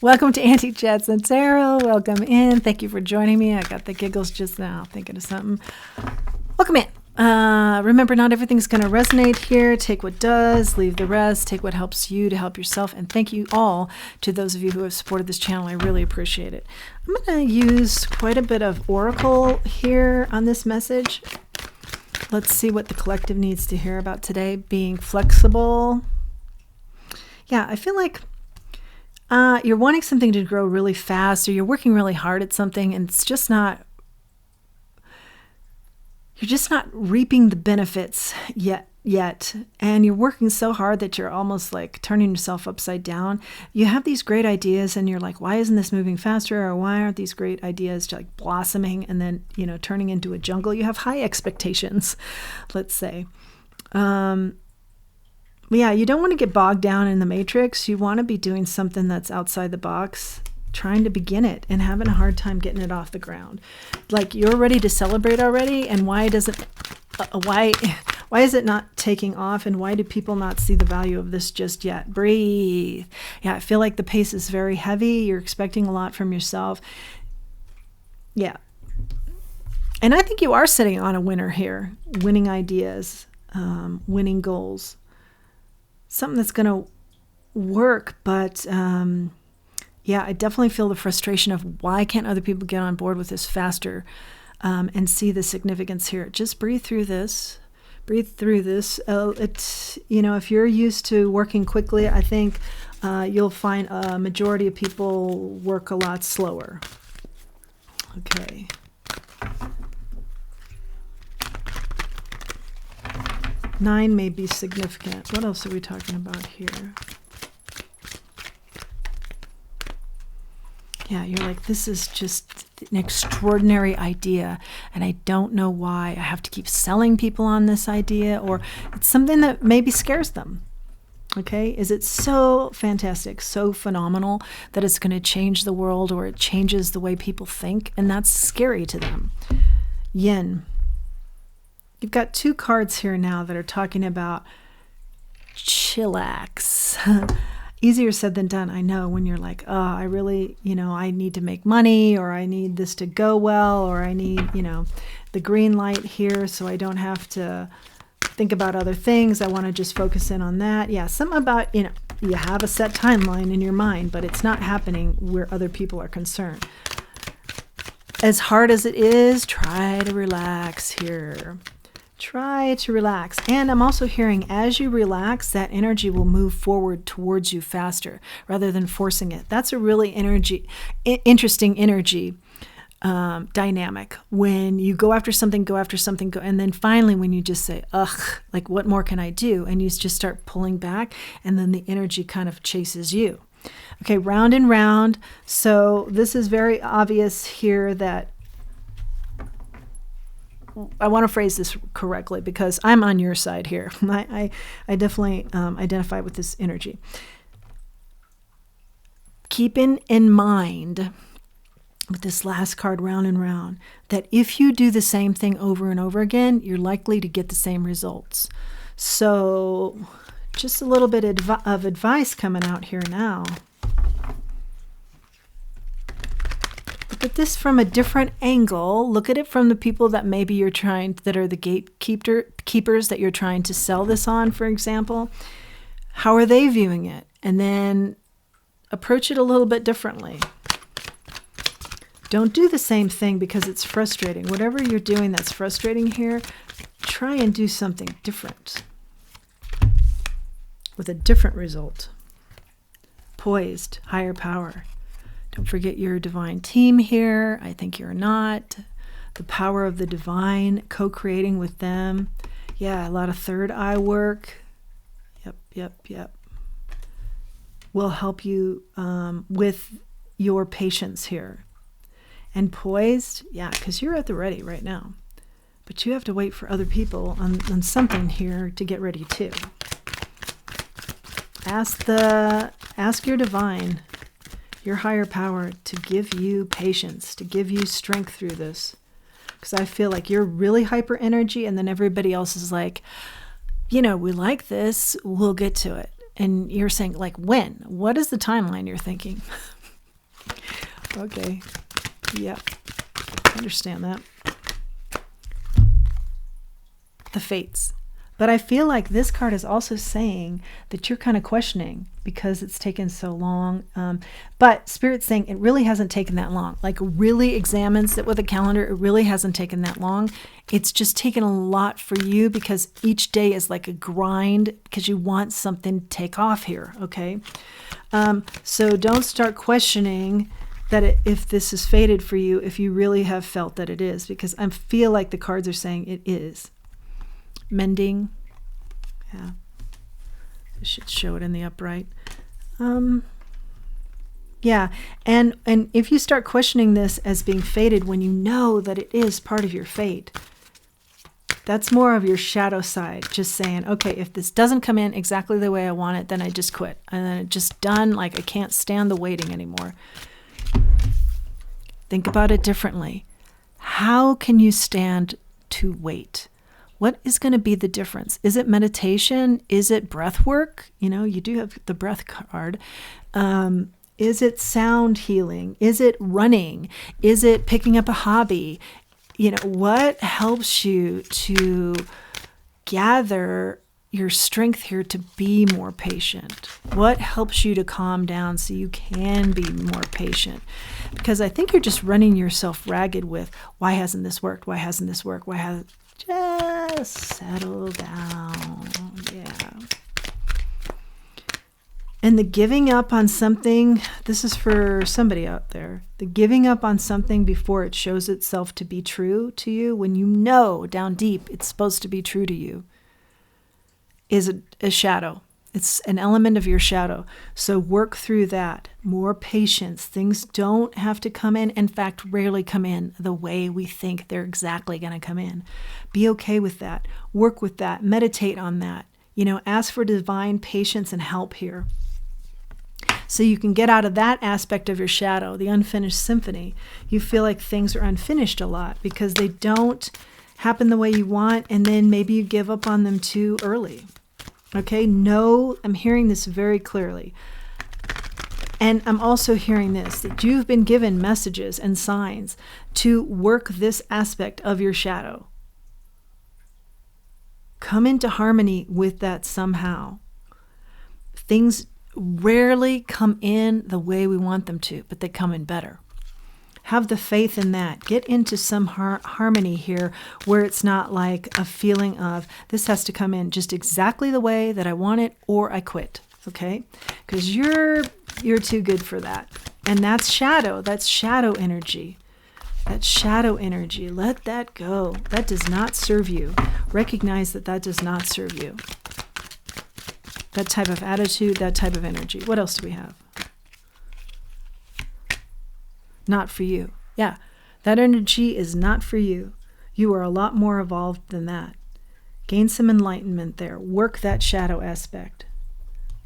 Welcome to Auntie Chats and Tarot. Welcome in. Thank you for joining me. I got the giggles just now thinking of something. Welcome in. Remember, not everything's going to resonate here. Take what does, leave the rest. Take what helps you to help yourself. And thank you all to those of you who have supported this channel. I really appreciate it. I'm going to use quite a bit of Oracle here on this message. Let's see what the collective needs to hear about today. Being flexible. Yeah, I feel like you're wanting something to grow really fast, or you're working really hard at something and it's just not, you're just not reaping the benefits yet. And you're working so hard that you're almost like turning yourself upside down. You have these great ideas and you're like, why isn't this moving faster? Or why aren't these great ideas like blossoming and then, turning into a jungle? You have high expectations, let's say. Yeah, you don't want to get bogged down in the matrix. You want to be doing something that's outside the box, trying to begin it and having a hard time getting it off the ground. Like you're ready to celebrate already, and why is it not taking off, and why do people not see the value of this just yet? Breathe. Yeah, I feel like the pace is very heavy. You're expecting a lot from yourself. Yeah. And I think you are sitting on a winner here, winning ideas, winning goals. Something that's going to work, but yeah, I definitely feel the frustration of why can't other people get on board with this faster and see the significance here. Just breathe through this. Breathe through this. It's, if you're used to working quickly, I think you'll find a majority of people work a lot slower. Okay. Nine may be significant. What else are we talking about here? Yeah, you're like, this is just an extraordinary idea, and I don't know why I have to keep selling people on this idea, or it's something that maybe scares them. Okay, is it so fantastic, so phenomenal that it's going to change the world, or it changes the way people think, and that's scary to them. Yin. You've got two cards here now that are talking about chillax. Easier said than done, I know, when you're like, oh, I really, I need to make money, or I need this to go well, or I need, the green light here so I don't have to think about other things. I want to just focus in on that. Yeah, something about, you have a set timeline in your mind, but it's not happening where other people are concerned. As hard as it is, try to relax here. Try to relax. And I'm also hearing, as you relax, that energy will move forward towards you faster rather than forcing it. That's a really interesting energy dynamic. When you go after something, and then finally when you just say, ugh, like what more can I do? And you just start pulling back, and then the energy kind of chases you. Okay, round and round. So this is very obvious here that I want to phrase this correctly because I'm on your side here. I definitely identify with this energy. Keeping in mind with this last card, round and round, that if you do the same thing over and over again, you're likely to get the same results. So just a little bit of advice coming out here now. Look at this from a different angle. Look at it from the people that maybe that are the gatekeepers that you're trying to sell this on, for example. How are they viewing it? And then approach it a little bit differently. Don't do the same thing because it's frustrating. Whatever you're doing that's frustrating here, try and do something different with a different result. Poised, higher power. Don't forget your divine team here. I think you're not. The power of the divine, co-creating with them. Yeah, a lot of third eye work. Yep. Will help you with your patience here. And poised, yeah, because you're at the ready right now. But you have to wait for other people on something here to get ready too. Ask your divine, your higher power, to give you patience, to give you strength through this. Because I feel like you're really hyper energy, and then everybody else is like, we like this, we'll get to it. And you're saying, like, when? What is the timeline you're thinking? Okay. Yeah. Understand that. The fates. But I feel like this card is also saying that you're kind of questioning because it's taken so long. But Spirit's saying it really hasn't taken that long. Like really examine, sit with a calendar. It really hasn't taken that long. It's just taken a lot for you because each day is like a grind because you want something to take off here. Okay. So don't start questioning that if this is fated for you, if you really have felt that it is, because I feel like the cards are saying it is. Mending. Yeah. I should show it in the upright. Yeah. And if you start questioning this as being fated when you know that it is part of your fate, that's more of your shadow side. Just saying, okay, if this doesn't come in exactly the way I want it, then I just quit. And then it's just done. Like I can't stand the waiting anymore. Think about it differently. How can you stand to wait? What is going to be the difference? Is it meditation? Is it breath work? You know, you do have the breath card. Is it sound healing? Is it running? Is it picking up a hobby? You know, what helps you to gather your strength here to be more patient? What helps you to calm down so you can be more patient? Because I think you're just running yourself ragged with, why hasn't this worked? Why hasn't this worked? Why hasn't... Just settle down. Yeah. And the giving up on something, this is for somebody out there. The giving up on something before it shows itself to be true to you, when you know down deep it's supposed to be true to you, is a shadow. It's an element of your shadow. So work through that. More patience. Things don't have to come in. In fact, rarely come in the way we think they're exactly going to come in. Be okay with that. Work with that. Meditate on that. You know, ask for divine patience and help here. So you can get out of that aspect of your shadow, the unfinished symphony. You feel like things are unfinished a lot because they don't happen the way you want, and then maybe you give up on them too early. Okay, no, I'm hearing this very clearly. And I'm also hearing this, that you've been given messages and signs to work this aspect of your shadow. Come into harmony with that somehow. Things rarely come in the way we want them to, but they come in better. Have the faith in that. Get into some harmony here where it's not like a feeling of this has to come in just exactly the way that I want it or I quit. Okay? Because you're too good for that. And that's shadow. That's shadow energy. That shadow energy. Let that go. That does not serve you. Recognize that that does not serve you. That type of attitude, that type of energy. What else do we have? Not for you. Yeah, that energy is not for you. You are a lot more evolved than that. Gain some enlightenment there. Work that shadow aspect.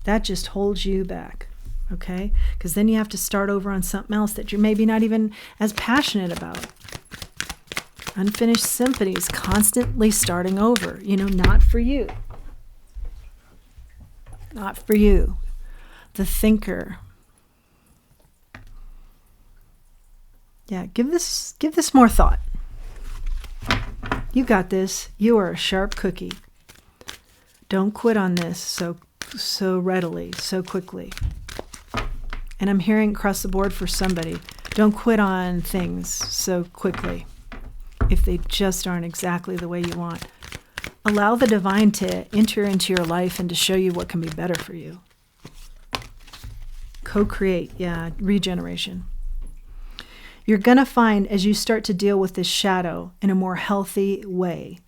That just holds you back, okay? Because then you have to start over on something else that you're maybe not even as passionate about. Unfinished symphonies, constantly starting over. You know, not for you. Not for you. The thinker. Yeah, give this more thought. You got this. You are a sharp cookie. Don't quit on this so readily, so quickly. And I'm hearing across the board for somebody, don't quit on things so quickly if they just aren't exactly the way you want. Allow the divine to enter into your life and to show you what can be better for you. Co-create, yeah, regeneration. You're going to find as you start to deal with this shadow in a more healthy way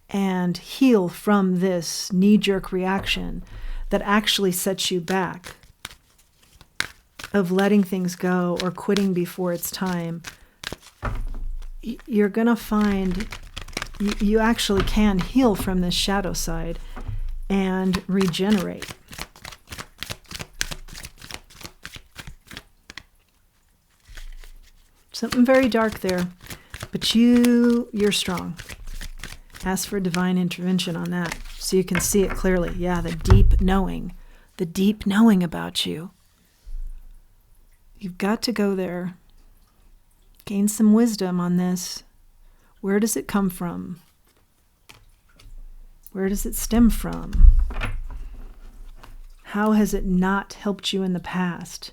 and heal from this knee-jerk reaction that actually sets you back of letting things go or quitting before it's time, you're going to find you actually can heal from this shadow side and regenerate. Something very dark there, but you're strong. Ask for divine intervention on that so you can see it clearly. Yeah, the deep knowing about you. You've got to go there. Gain some wisdom on this. Where does it come from? Where does it stem from? How has it not helped you in the past?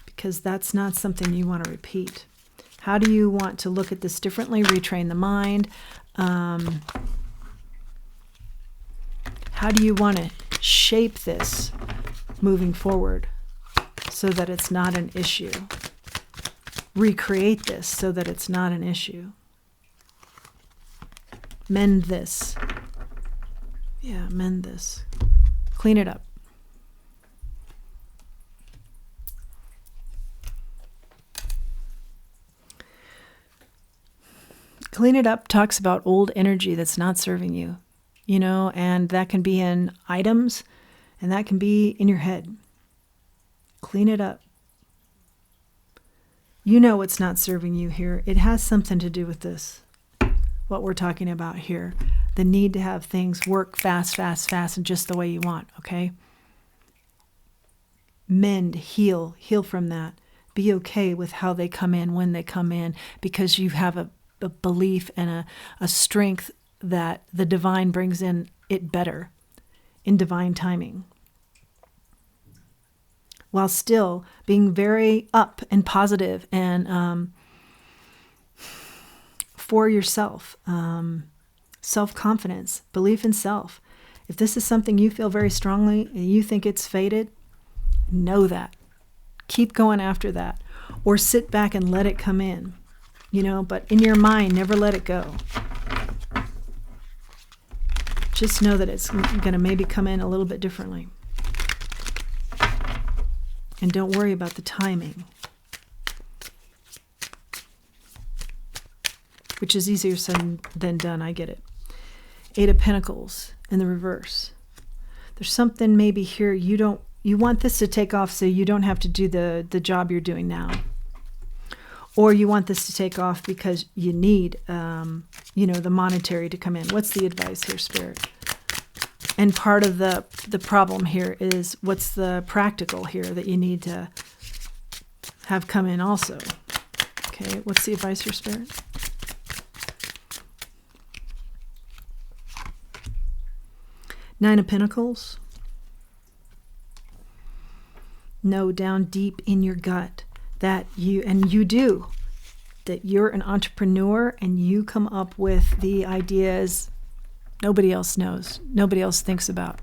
Because that's not something you want to repeat. How do you want to look at this differently? Retrain the mind. How do you want to shape this moving forward so that it's not an issue? Recreate this so that it's not an issue. Mend this. Yeah, mend this. Clean it up. Clean it up talks about old energy that's not serving you, and that can be in items and that can be in your head. Clean it up. You know what's not serving you here. It has something to do with this, what we're talking about here. The need to have things work fast, and just the way you want, okay? Mend, heal from that. Be okay with how they come in, when they come in, because you have a belief and a strength that the divine brings in it better in divine timing, while still being very up and positive and for yourself, self-confidence, belief in self. If this is something you feel very strongly and you think it's fated, know that. Keep going after that, or sit back and let it come in. But in your mind, never let it go. Just know that it's going to maybe come in a little bit differently. And don't worry about the timing, which is easier said than done. I get it. 8 of Pentacles in the reverse. There's something maybe here you want this to take off so you don't have to do the job you're doing now. Or you want this to take off because you need, the monetary to come in. What's the advice here, Spirit? And part of the problem here is what's the practical here that you need to have come in also. Okay, what's the advice here, Spirit? Nine of Pentacles. Know down deep in your gut that you do, that you're an entrepreneur and you come up with the ideas nobody else knows, nobody else thinks about,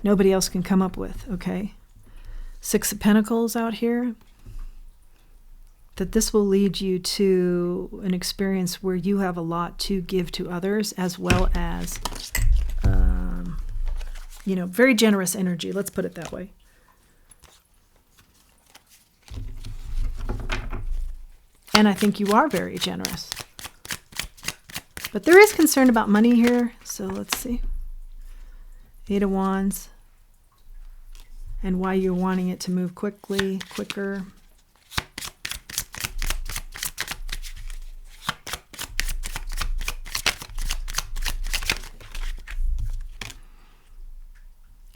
nobody else can come up with, okay? 6 of Pentacles out here, that this will lead you to an experience where you have a lot to give to others, as well as, very generous energy, let's put it that way. And I think you are very generous. But there is concern about money here. So let's see. 8 of Wands. And why you're wanting it to move quicker.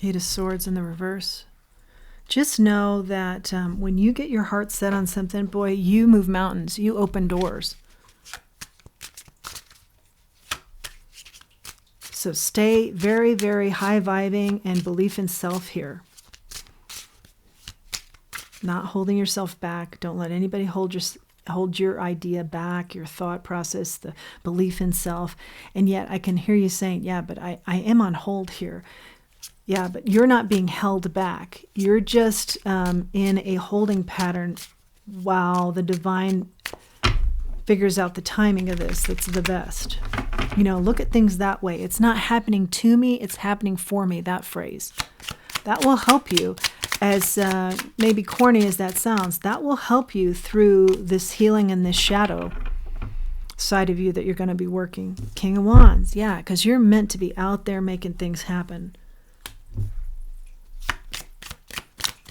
Eight of Swords in the reverse. Just know that when you get your heart set on something, boy, you move mountains. You open doors. So stay very, very high vibing and belief in self here. Not holding yourself back. Don't let anybody hold your idea back, your thought process, the belief in self. And yet I can hear you saying, yeah, but I am on hold here. Yeah, but you're not being held back. You're just in a holding pattern while the divine figures out the timing of this. That's the best. Look at things that way. It's not happening to me, it's happening for me, that phrase. That will help you, as maybe corny as that sounds, that will help you through this healing and this shadow side of you that you're going to be working. King of Wands, yeah, because you're meant to be out there making things happen.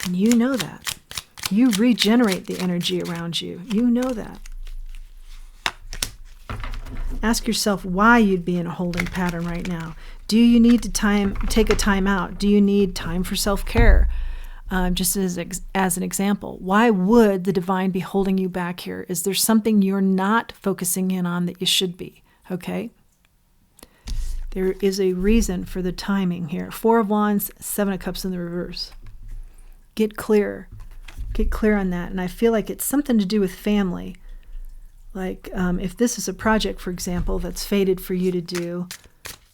And you know that. You regenerate the energy around you. You know that. Ask yourself why you'd be in a holding pattern right now. Do you need to take a time out? Do you need time for self-care? just as an example. Why would the divine be holding you back here? Is there something you're not focusing in on that you should be? Okay? There is a reason for the timing here. 4 of Wands, 7 of Cups in the reverse. Get clear. Get clear on that. And I feel like it's something to do with family. Like if this is a project, for example, that's fated for you to do,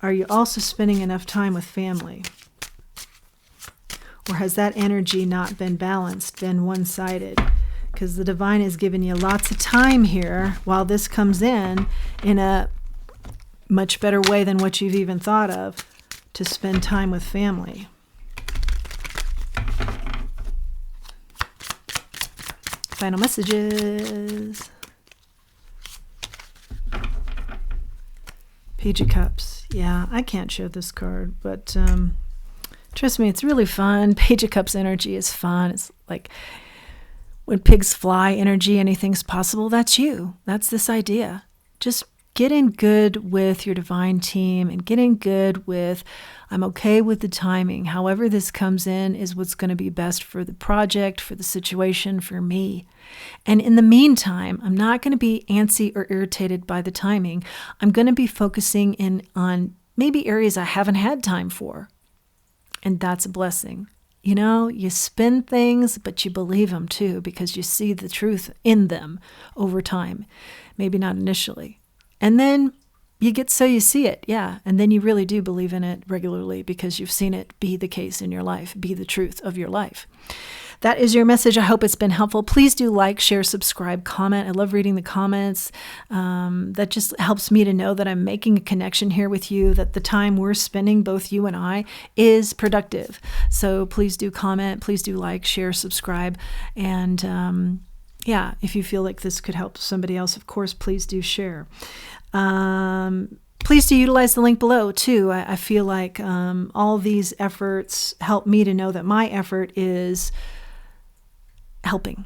are you also spending enough time with family? Or has that energy not been balanced, been one-sided? Because the divine has given you lots of time here while this comes in a much better way than what you've even thought of to spend time with family. Final messages. Page of Cups. Yeah, I can't show this card, but trust me, it's really fun. Page of Cups energy is fun. It's like when pigs fly energy, anything's possible. That's you. That's this idea. Just get in good with your divine team and get in good with, I'm okay with the timing. However this comes in is what's going to be best for the project, for the situation, for me. And in the meantime, I'm not going to be antsy or irritated by the timing. I'm going to be focusing in on maybe areas I haven't had time for. And that's a blessing. You know, you spin things, but you believe them too, because you see the truth in them over time. Maybe not initially. And then you get so you see it, yeah. And then you really do believe in it regularly because you've seen it be the case in your life, be the truth of your life. That is your message. I hope it's been helpful. Please do like, share, subscribe, comment. I love reading the comments. That just helps me to know that I'm making a connection here with you, that the time we're spending, both you and I, is productive. So please do comment. Please do like, share, subscribe. And yeah, if you feel like this could help somebody else, of course, please do share. Please do utilize the link below, too. I feel like all these efforts help me to know that my effort is helping.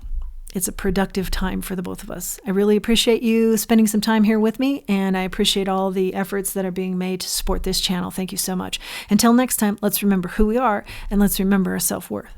It's a productive time for the both of us. I really appreciate you spending some time here with me, and I appreciate all the efforts that are being made to support this channel. Thank you so much. Until next time, let's remember who we are, and let's remember our self-worth.